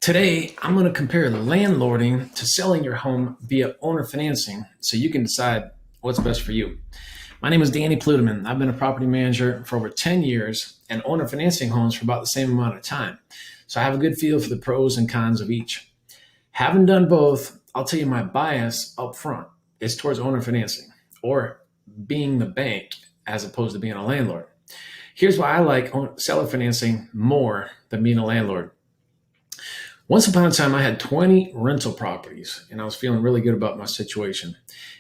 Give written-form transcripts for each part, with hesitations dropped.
Today, I'm going to compare landlording to selling your home via owner financing so you can decide what's best for you. My name is Danny Pluteman. I've been a property manager for over 10 years and owner financing homes for about the same amount of time. So I have a good feel for the pros and cons of each. Having done both, I'll tell you my bias up front is towards owner financing or being the bank as opposed to being a landlord. Here's why I like seller financing more than being a landlord. Once upon a time, I had 20 rental properties and I was feeling really good about my situation.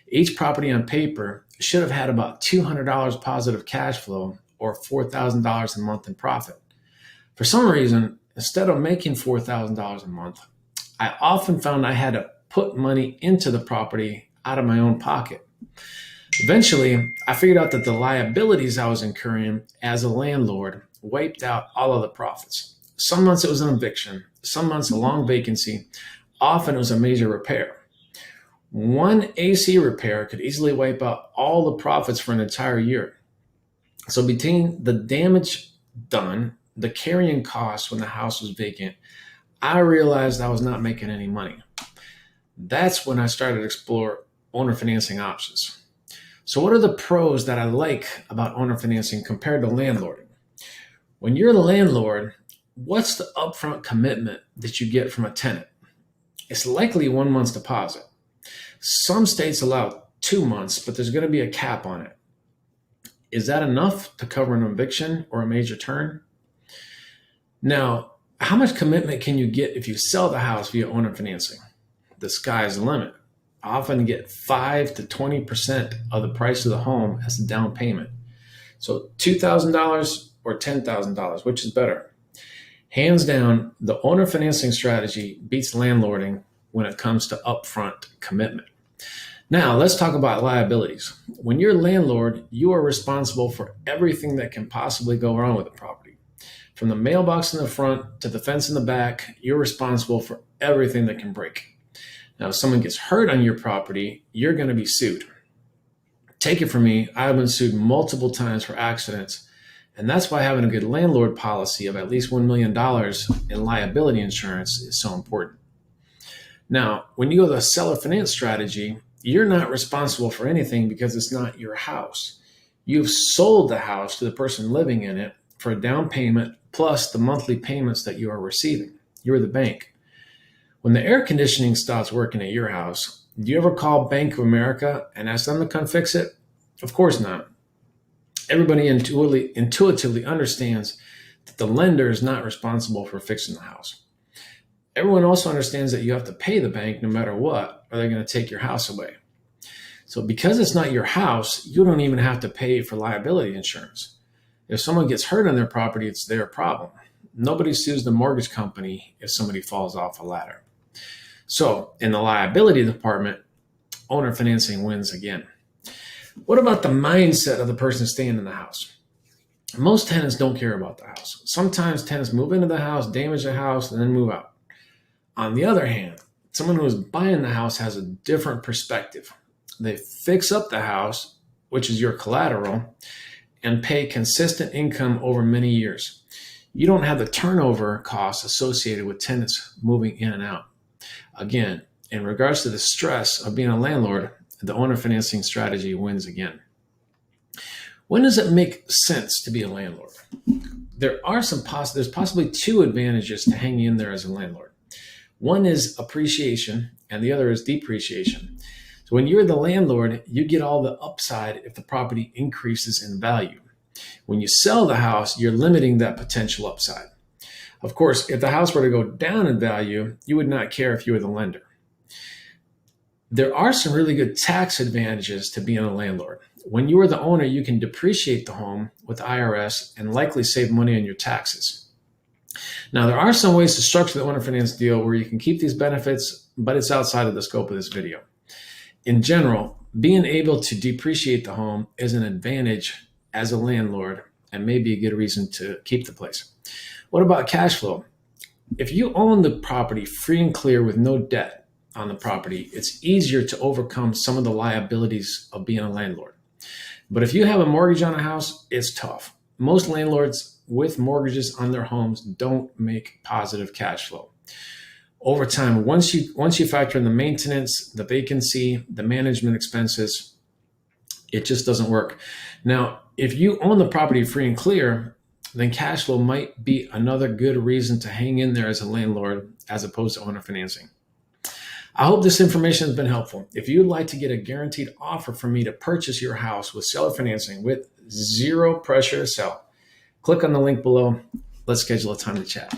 Each property on paper should have had about $200 positive cash flow or $4,000 a month in profit. For some reason, instead of making $4,000 a month, I often found I had to put money into the property out of my own pocket. Eventually, I figured out that the liabilities I was incurring as a landlord wiped out all of the profits. Some months it was an eviction, some months a long vacancy, often it was a major repair. One AC repair could easily wipe out all the profits for an entire year. So between the damage done, the carrying costs when the house was vacant, I realized I was not making any money. That's when I started to explore owner financing options. So what are the pros that I like about owner financing compared to landlording? When you're the landlord, what's the upfront commitment that you get from a tenant? It's likely 1 month's deposit. Some states allow 2 months, but there's going to be a cap on it. Is that enough to cover an eviction or a major turn? Now, how much commitment can you get if you sell the house via owner financing? The sky's the limit. I often get 5 to 20% of the price of the home as a down payment. So $2,000 or $10,000, which is better? Hands down, the owner financing strategy beats landlording when it comes to upfront commitment. Now, let's talk about liabilities. When you're a landlord, you are responsible for everything that can possibly go wrong with the property. From the mailbox in the front to the fence in the back, you're responsible for everything that can break. Now, if someone gets hurt on your property, you're going to be sued. Take it from me, I've been sued multiple times for accidents. And that's why having a good landlord policy of at least $1 million in liability insurance is so important. Now, when you go to the seller finance strategy, you're not responsible for anything because it's not your house. You've sold the house to the person living in it for a down payment plus the monthly payments that you are receiving. You're the bank. When the air conditioning stops working at your house, do you ever call Bank of America and ask them to come fix it? Of course not. Everybody intuitively understands that the lender is not responsible for fixing the house. Everyone also understands that you have to pay the bank no matter what, or they're going to take your house away. So because it's not your house, you don't even have to pay for liability insurance. If someone gets hurt on their property, it's their problem. Nobody sues the mortgage company if somebody falls off a ladder. So in the liability department, owner financing wins again. What about the mindset of the person staying in the house? Most tenants don't care about the house. Sometimes tenants move into the house, damage the house, and then move out. On the other hand, someone who is buying the house has a different perspective. They fix up the house, which is your collateral, and pay consistent income over many years. You don't have the turnover costs associated with tenants moving in and out. Again, in regards to the stress of being a landlord, the owner financing strategy wins again. When does it make sense to be a landlord? There's possibly two advantages to hanging in there as a landlord. One is appreciation and the other is depreciation. So when you're the landlord, you get all the upside if the property increases in value. When you sell the house, you're limiting that potential upside. Of course, if the house were to go down in value, you would not care if you were the lender. There are some really good tax advantages to being a landlord. When you are the owner, you can depreciate the home with the IRS and likely save money on your taxes. Now, there are some ways to structure the owner finance deal where you can keep these benefits, but it's outside of the scope of this video. In general, being able to depreciate the home is an advantage as a landlord and may be a good reason to keep the place. What about cash flow? If you own the property free and clear with no debt on the property, it's easier to overcome some of the liabilities of being a landlord. But if you have a mortgage on a house, it's tough. Most landlords with mortgages on their homes don't make positive cash flow. over time, once you factor in the maintenance, the vacancy, the management expenses, it just doesn't work. Now, if you own the property free and clear, then cash flow might be another good reason to hang in there as a landlord as opposed to owner financing. I hope this information has been helpful. If you'd like to get a guaranteed offer from me to purchase your house with seller financing with zero pressure to sell, click on the link below. Let's schedule a time to chat.